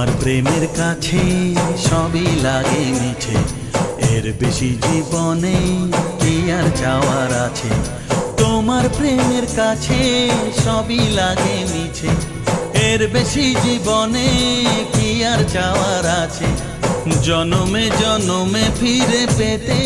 তোমার প্রেমের কাছে সবই লাগে মিছে, এর বেশি জীবনে কি আর চাওয়ার আছে। তোমার প্রেমের কাছে সবই লাগে মিছে, এর বেশি জীবনে কি আর চাওয়ার আছে। জনমে জনমে ফিরে পেতে